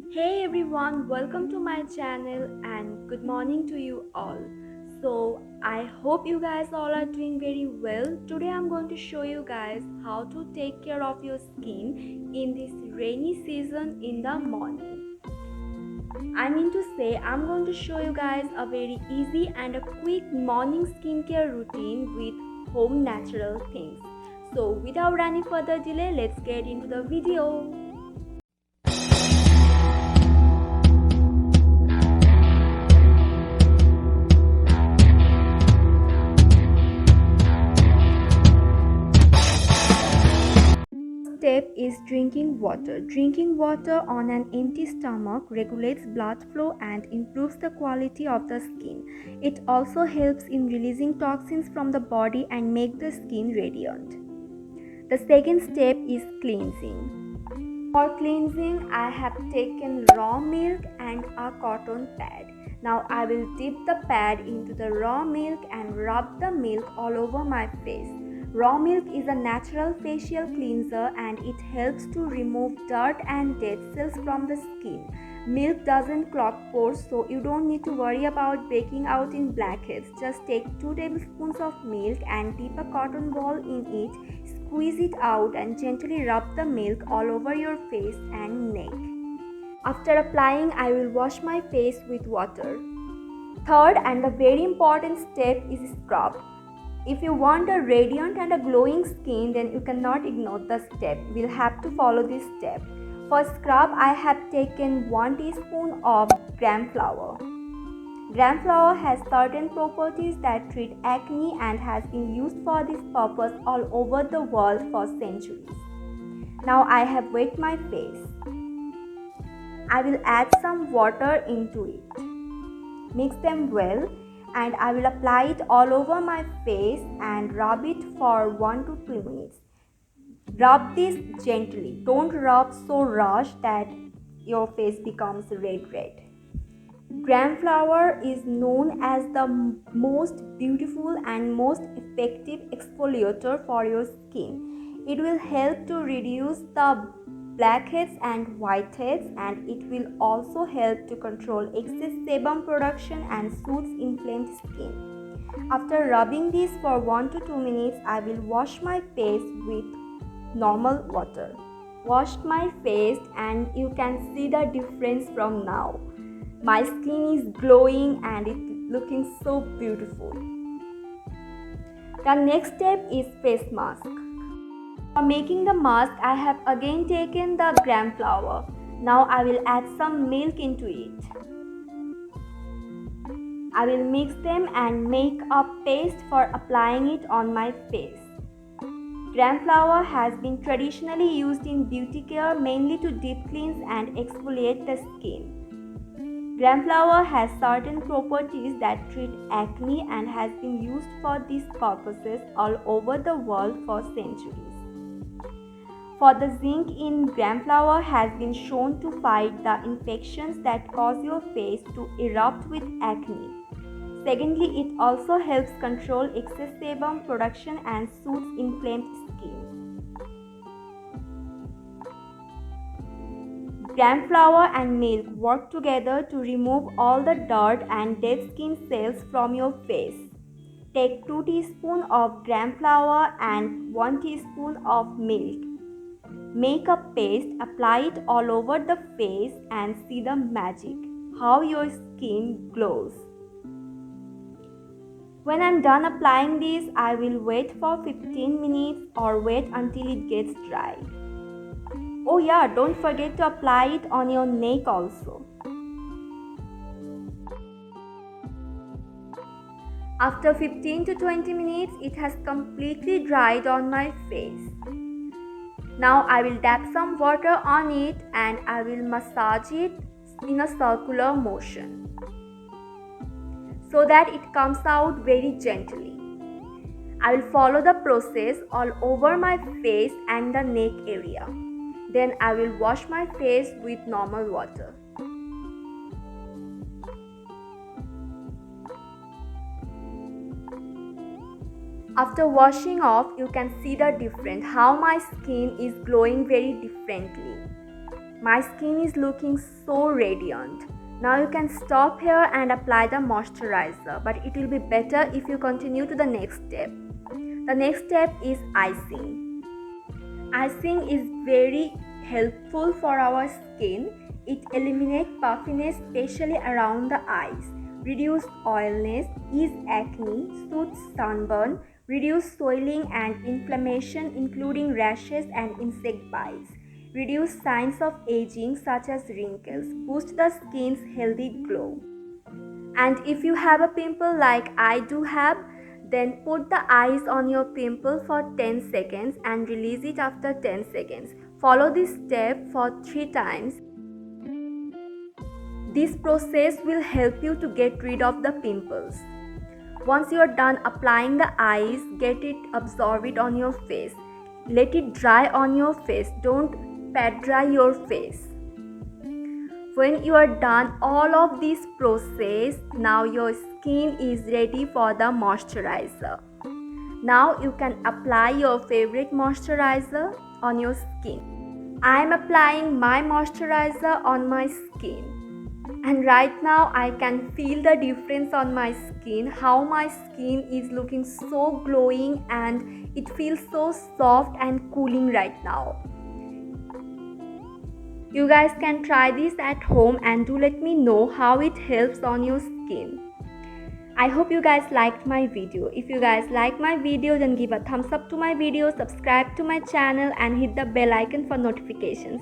Hey everyone, welcome to my channel and good morning to you all. So, I hope you guys all are doing very well. Today I'm going to show you guys how to take care of your skin in this rainy season in the morning. I mean to say, I'm going to show you guys a very easy and a quick morning skincare routine with home natural things. So, without any further delay, let's get into the video. Step is drinking water. Drinking water on an empty stomach regulates blood flow and improves the quality of the skin. It also helps in releasing toxins from the body and make the skin radiant. The second step is cleansing. For cleansing, I have taken raw milk and a cotton pad. Now I will dip the pad into the raw milk and rub the milk all over my face. Raw milk is a natural facial cleanser and it helps to remove dirt and dead cells from the skin. Milk doesn't clog pores, so you don't need to worry about breaking out in blackheads. Just take 2 tablespoons of milk and dip a cotton ball in it. Squeeze it out and gently rub the milk all over your face and neck. After applying, I will wash my face with water. Third and the very important step is scrub. If you want a radiant and a glowing skin, then you cannot ignore the step. We'll have to follow this step. For scrub, I have taken 1 teaspoon of gram flour. Gram flour has certain properties that treat acne and has been used for this purpose all over the world for centuries. Now I have wet my face. I will add some water into it. Mix them well and I will apply it all over my face and rub it for 1 to 2 minutes. Rub this gently. Don't rub so rushed that your face becomes red. Gram flour is known as the most beautiful and most effective exfoliator for your skin. It will help to reduce the blackheads and whiteheads, and it will also help to control excess sebum production and soothes inflamed skin. After rubbing this for 1 to 2 minutes, I will wash my face with normal water. Washed my face and you can see the difference from now. My skin is glowing and it looking so beautiful. The next step is face mask. For making the mask, I have again taken the gram flour. Now I will add some milk into it. I will mix them and make a paste for applying it on my face. Gram flour has been traditionally used in beauty care mainly to deep cleanse and exfoliate the skin. Gram flour has certain properties that treat acne and has been used for these purposes all over the world for centuries. For the zinc in gram flour has been shown to fight the infections that cause your face to erupt with acne. Secondly, it also helps control excess sebum production and soothes inflamed skin. Gram flour and milk work together to remove all the dirt and dead skin cells from your face. Take 2 teaspoons of gram flour and 1 teaspoon of milk. Make a paste, apply it all over the face and see the magic, how your skin glows. When I'm done applying this, I will wait for 15 minutes or wait until it gets dry. Oh yeah, don't forget to apply it on your neck also. After 15 to 20 minutes, it has completely dried on my face. Now I will dab some water on it and I will massage it in a circular motion so that it comes out very gently. I will follow the process all over my face and the neck area. Then I will wash my face with normal water. After washing off, you can see the difference, how my skin is glowing very differently. My skin is looking so radiant. Now you can stop here and apply the moisturizer, but it will be better if you continue to the next step. The next step is icing. Icing is very helpful for our skin. It eliminates puffiness, especially around the eyes, reduce oiliness, ease acne, soothes sunburn, reduce swelling and inflammation including rashes and insect bites, reduce signs of aging such as wrinkles, boost the skin's healthy glow. And if you have a pimple like I do have, then put the ice on your pimple for 10 seconds and release it after 10 seconds. Follow this step for 3 times. This process will help you to get rid of the pimples. Once you are done applying the ice, get it, absorb it on your face. Let it dry on your face. Don't pat dry your face. When you are done all of this process, now your skin is ready for the moisturizer. Now you can apply your favorite moisturizer on your skin. I am applying my moisturizer on my skin. And right now I can feel the difference on my skin, how my skin is looking so glowing and it feels so soft and cooling right now. You guys can try this at home and do let me know how it helps on your skin. I hope you guys liked my video. If you guys like my video, then give a thumbs up to my video, subscribe to my channel and hit the bell icon for notifications.